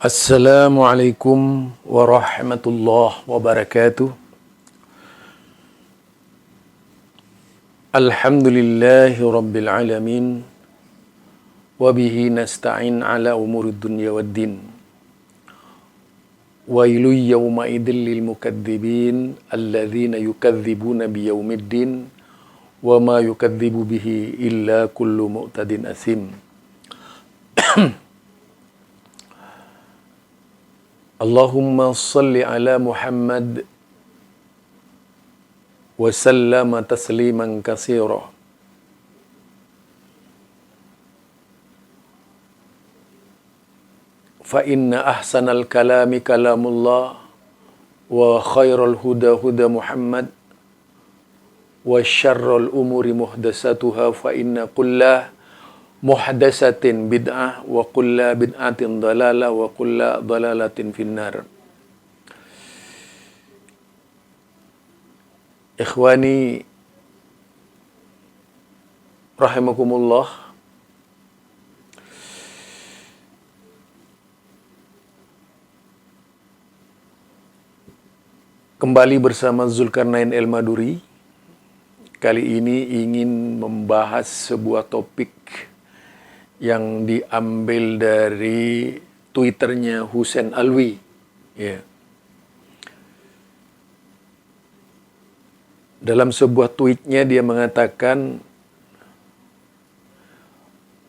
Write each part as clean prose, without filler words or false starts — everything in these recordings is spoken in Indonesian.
Assalamualaikum warahmatullahi wabarakatuh. Alhamdulillahi rabbil alamin. Wabihi nasta'in ala umurid dunya waddin. Wailu yawma idil lil mukadzibin alladzina yukadzibuna biyaumiddin wa ma yukadzibu bihi illa kullu mu'tadin asim. Allahumma salli ala Muhammad wa sallama tasliman katsira. Fa inna ahsanal kalami kalamullah wa khairal huda huda Muhammad wa syarrul umuri muhdatsatuha fa inna kulla muhdatsatin bid'ah wa kulla bid'atin dalalah wa kulla dalalatin finnar. Ikhwani rahimakumullah, kembali bersama Zulkarnain El-Maduri. Kali ini ingin membahas sebuah topik yang diambil dari Twitternya Hussein Alwi. Ya. Dalam sebuah tweetnya dia mengatakan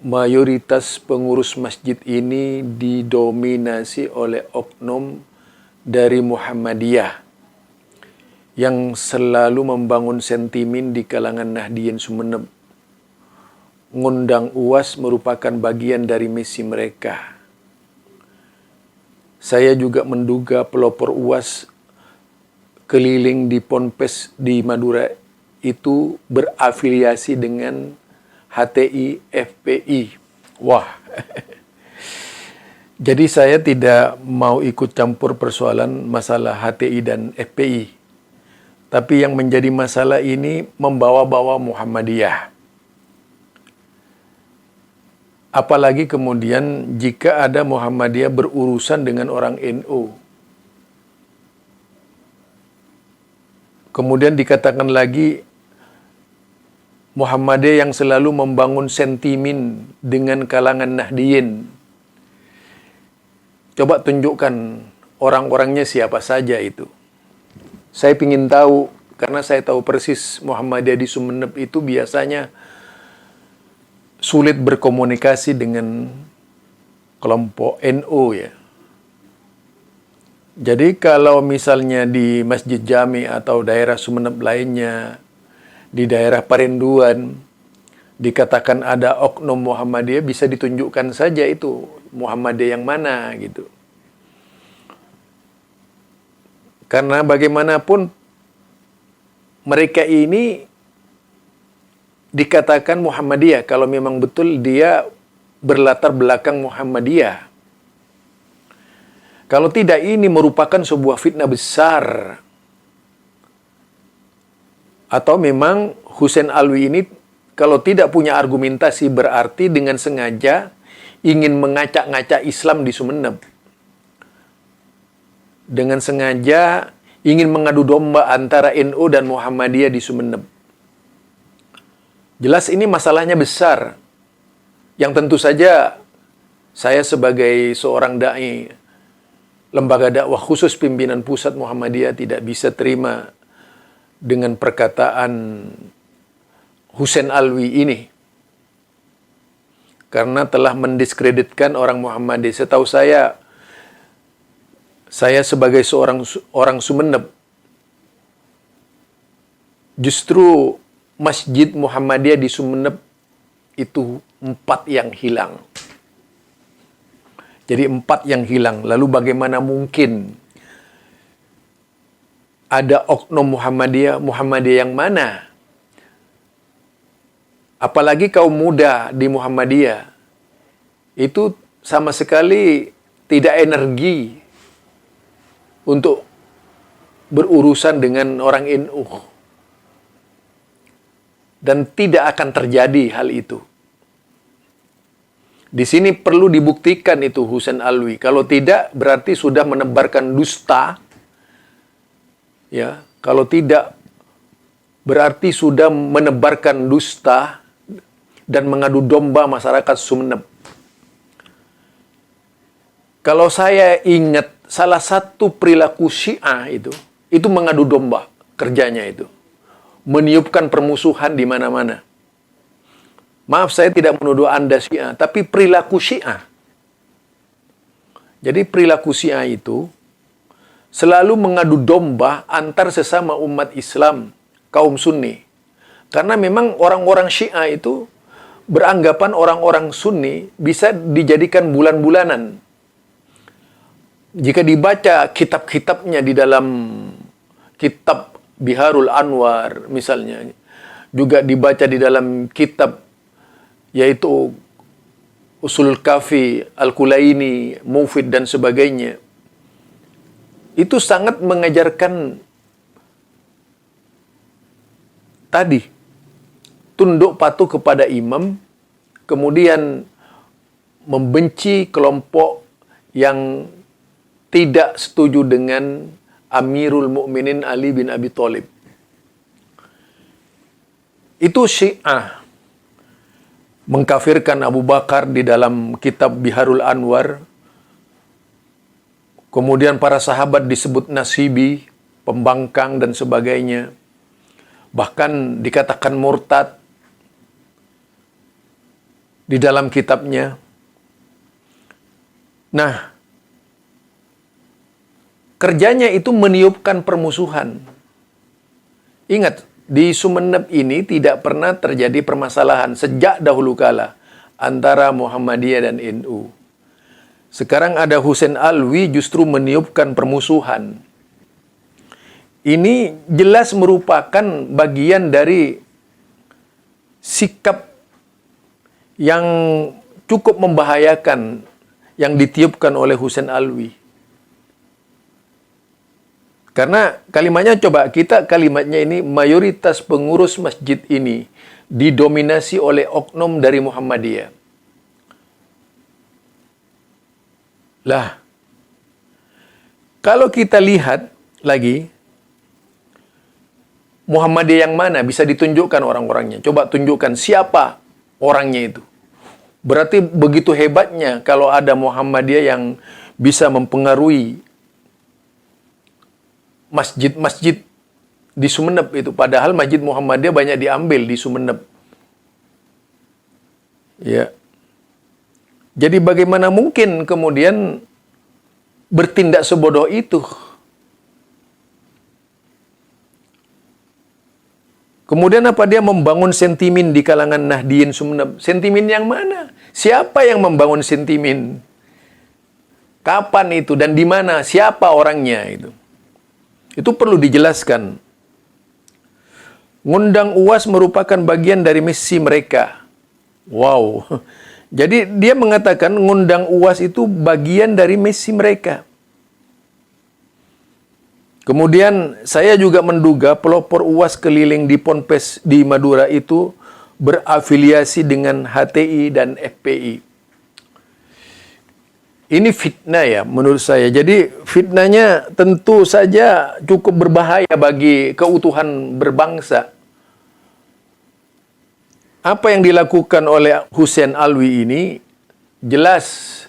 mayoritas pengurus masjid ini didominasi oleh oknum dari Muhammadiyah yang selalu membangun sentimen di kalangan Nahdliyin Sumeneb. Ngundang UAS merupakan bagian dari misi mereka. Saya juga menduga pelopor UAS keliling di Ponpes di Madura itu berafiliasi dengan HTI FPI. Wah. Jadi saya tidak mau ikut campur persoalan masalah HTI dan FPI. Tapi yang menjadi masalah ini membawa-bawa Muhammadiyah. Apalagi kemudian jika ada Muhammadiyah berurusan dengan orang NU. Kemudian dikatakan lagi Muhammadiyah yang selalu membangun sentimen dengan kalangan Nahdliyin. Coba tunjukkan orang-orangnya siapa saja itu. Saya ingin tahu, karena saya tahu persis Muhammadiyah di Sumeneb itu biasanya sulit berkomunikasi dengan kelompok NU ya. Jadi kalau misalnya di Masjid Jami atau daerah Sumeneb lainnya, di daerah Parinduan, dikatakan ada oknum Muhammadiyah, bisa ditunjukkan saja itu Muhammadiyah yang mana gitu. Karena bagaimanapun mereka ini dikatakan Muhammadiyah kalau memang betul dia berlatar belakang Muhammadiyah. Kalau tidak, ini merupakan sebuah fitnah besar. Atau memang Hussein Alwi ini kalau tidak punya argumentasi berarti dengan sengaja ingin mengacak-ngacak Islam di Sumeneb. Dengan sengaja ingin mengadu domba antara NU dan Muhammadiyah di Sumeneb. Jelas ini masalahnya besar, yang tentu saja saya sebagai seorang da'i lembaga dakwah khusus pimpinan pusat Muhammadiyah tidak bisa terima dengan perkataan Hussein Alwi ini, karena telah mendiskreditkan orang Muhammadiyah. Setahu saya sebagai seorang orang Sumeneb, justru Masjid Muhammadiyah di Sumeneb itu 4 yang hilang. Jadi 4 yang hilang. Lalu bagaimana mungkin ada oknum Muhammadiyah yang mana? Apalagi kaum muda di Muhammadiyah itu sama sekali tidak energi untuk berurusan dengan orang NU. Dan tidak akan terjadi hal itu. Di sini perlu dibuktikan itu Husain Alwi. Kalau tidak, berarti sudah menebarkan dusta. Ya, kalau tidak, berarti sudah menebarkan dusta dan mengadu domba masyarakat Sumeneb. Kalau saya ingat, salah satu perilaku Syiah itu mengadu domba kerjanya itu. Meniupkan permusuhan di mana-mana. Maaf, saya tidak menuduh Anda Syiah, tapi perilaku Syiah. Jadi perilaku Syiah itu selalu mengadu domba antar sesama umat Islam, kaum Sunni. Karena memang orang-orang Syiah itu beranggapan orang-orang Sunni bisa dijadikan bulan-bulanan. Jika dibaca kitab-kitabnya di dalam kitab Biharul Anwar misalnya, juga dibaca di dalam kitab yaitu Usulul Kafi, Al-Kulaini, Mufid, dan sebagainya. Itu sangat mengajarkan tadi, tunduk patuh kepada imam, kemudian membenci kelompok yang tidak setuju dengan Amirul Mukminin Ali bin Abi Thalib. Itu Syiah. Mengkafirkan Abu Bakar di dalam kitab Biharul Anwar. Kemudian para sahabat disebut nasibi, pembangkang dan sebagainya. Bahkan dikatakan murtad di dalam kitabnya. Nah, kerjanya itu meniupkan permusuhan. Ingat, di Sumeneb ini tidak pernah terjadi permasalahan sejak dahulu kala antara Muhammadiyah dan NU. Sekarang ada Husain Alwi justru meniupkan permusuhan. Ini jelas merupakan bagian dari sikap yang cukup membahayakan yang ditiupkan oleh Husain Alwi. Karena kalimatnya kalimatnya ini mayoritas pengurus masjid ini didominasi oleh oknum dari Muhammadiyah. Lah, kalau kita lihat lagi, Muhammadiyah yang mana bisa ditunjukkan orang-orangnya. Coba tunjukkan siapa orangnya itu. Berarti begitu hebatnya kalau ada Muhammadiyah yang bisa mempengaruhi masjid-masjid di Sumeneb itu. Padahal Masjid Muhammadiyah banyak diambil di Sumeneb. Ya. Jadi bagaimana mungkin kemudian bertindak sebodoh itu? Kemudian apa dia membangun sentimen di kalangan Nahdiyin Sumeneb? Sentimen yang mana? Siapa yang membangun sentimen? Kapan itu dan di mana? Siapa orangnya itu? Itu perlu dijelaskan. Ngundang UAS merupakan bagian dari misi mereka. Wow. Jadi dia mengatakan ngundang UAS itu bagian dari misi mereka. Kemudian saya juga menduga pelopor UAS keliling di Ponpes di Madura itu berafiliasi dengan HTI dan FPI. Ini fitnah ya menurut saya. Jadi fitnahnya tentu saja cukup berbahaya bagi keutuhan berbangsa. Apa yang dilakukan oleh Husain Alwi ini jelas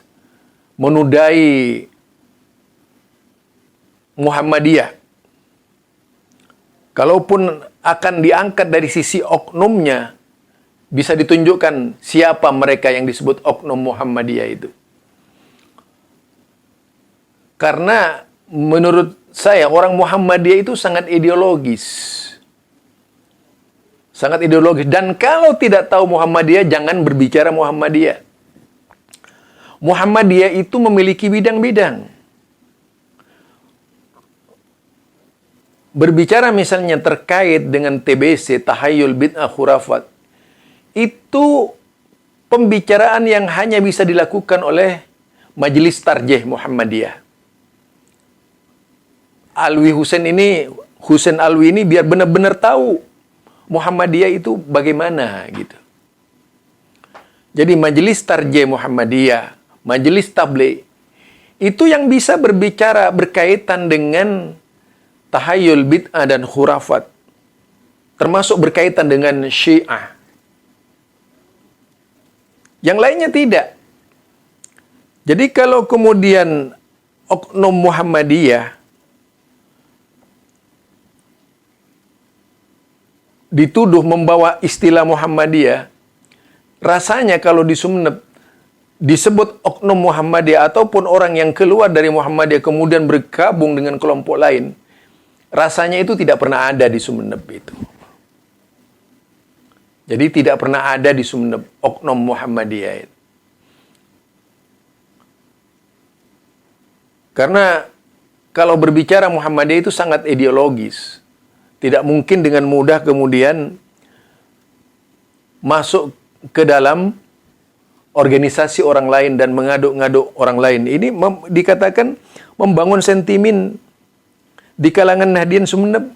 menudai Muhammadiyah. Kalaupun akan diangkat dari sisi oknumnya, bisa ditunjukkan siapa mereka yang disebut oknum Muhammadiyah itu. Karena menurut saya orang Muhammadiyah itu sangat ideologis. Sangat ideologis. Dan kalau tidak tahu Muhammadiyah, jangan berbicara Muhammadiyah. Muhammadiyah itu memiliki bidang-bidang. Berbicara misalnya terkait dengan TBC, Tahayul Bid'ah Khurafat. Itu pembicaraan yang hanya bisa dilakukan oleh Majelis Tarjih Muhammadiyah. Husain Alwi ini biar benar-benar tahu Muhammadiyah itu bagaimana gitu. Jadi majelis tarjih Muhammadiyah, majelis tabligh, itu yang bisa berbicara berkaitan dengan tahayul, bid'ah, dan khurafat. Termasuk berkaitan dengan Syiah. Yang lainnya tidak. Jadi kalau kemudian oknum Muhammadiyah dituduh membawa istilah Muhammadiyah, rasanya kalau di Sumeneb disebut oknum Muhammadiyah ataupun orang yang keluar dari Muhammadiyah kemudian bergabung dengan kelompok lain, rasanya itu tidak pernah ada di Sumeneb itu. Jadi tidak pernah ada di Sumeneb oknum Muhammadiyah itu. Karena kalau berbicara Muhammadiyah itu sangat ideologis. Tidak mungkin dengan mudah kemudian masuk ke dalam organisasi orang lain dan mengaduk-ngaduk orang lain. Ini dikatakan membangun sentimen di kalangan Nahdien Sumeneb.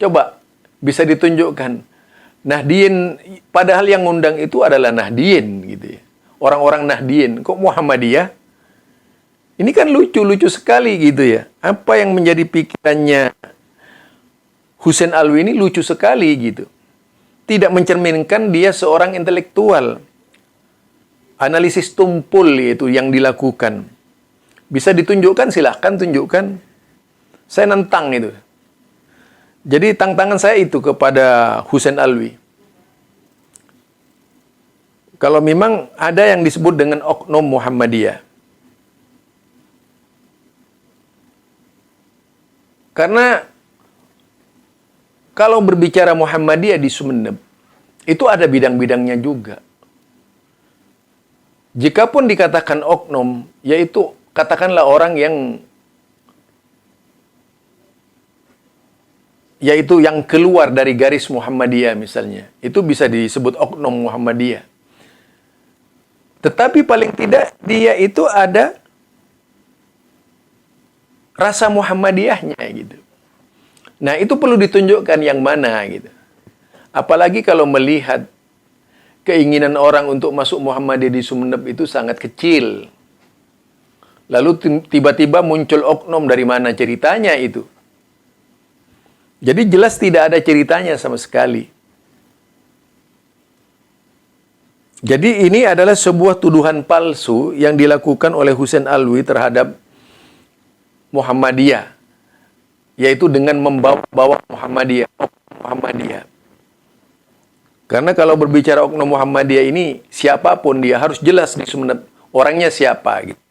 Coba bisa ditunjukkan. Nahdien, padahal yang ngundang itu adalah Nahdien gitu ya. Orang-orang Nahdien, kok Muhammadiyah? Ini kan lucu-lucu sekali gitu ya. Apa yang menjadi pikirannya Husain Alwi ini lucu sekali gitu. Tidak mencerminkan dia seorang intelektual. Analisis tumpul itu yang dilakukan. Bisa ditunjukkan, silahkan tunjukkan. Saya nentang itu. Jadi tantangan saya itu kepada Husain Alwi. Kalau memang ada yang disebut dengan oknum Muhammadiyah. Karena kalau berbicara Muhammadiyah di Sumeneb, itu ada bidang-bidangnya juga. Jikapun dikatakan oknum, yaitu katakanlah orang yaitu yang keluar dari garis Muhammadiyah misalnya. Itu bisa disebut oknum Muhammadiyah. Tetapi paling tidak dia itu ada rasa Muhammadiyahnya gitu. Nah, itu perlu ditunjukkan yang mana gitu. Apalagi kalau melihat keinginan orang untuk masuk Muhammadiyah di Sumeneb itu sangat kecil. Lalu tiba-tiba muncul oknum, dari mana ceritanya itu? Jadi jelas tidak ada ceritanya sama sekali. Jadi ini adalah sebuah tuduhan palsu yang dilakukan oleh Husain Alwi terhadap Muhammadiyah, yaitu dengan membawa Muhammadiyah. Karena kalau berbicara oknum Muhammadiyah ini, siapapun dia harus jelas di Sumeneb orangnya siapa gitu.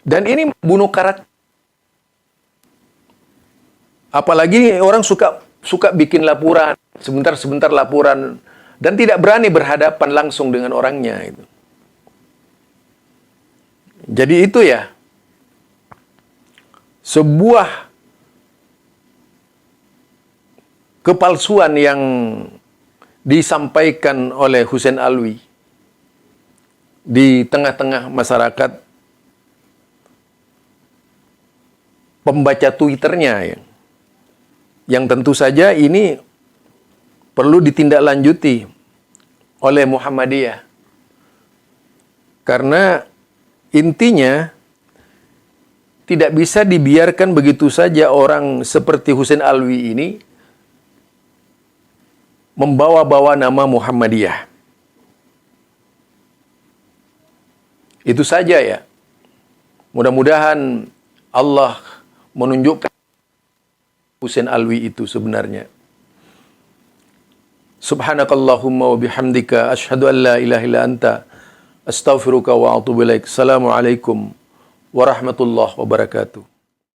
Dan ini bunuh karakter. Apalagi orang suka bikin laporan, sebentar laporan, dan tidak berani berhadapan langsung dengan orangnya itu. Jadi itu ya, sebuah kepalsuan yang disampaikan oleh Husain Alwi di tengah-tengah masyarakat pembaca Twitternya yang tentu saja ini perlu ditindaklanjuti oleh Muhammadiyah. Karena intinya tidak bisa dibiarkan begitu saja orang seperti Husain Alwi ini membawa-bawa nama Muhammadiyah. Itu saja ya. Mudah-mudahan Allah menunjukkan Husain Alwi itu sebenarnya. Subhanakallahumma wa bihamdika asyhadu an la ilaha illa anta astaghfiruka wa atubu ilaik. Assalamualaikum warahmatullahi wabarakatuh.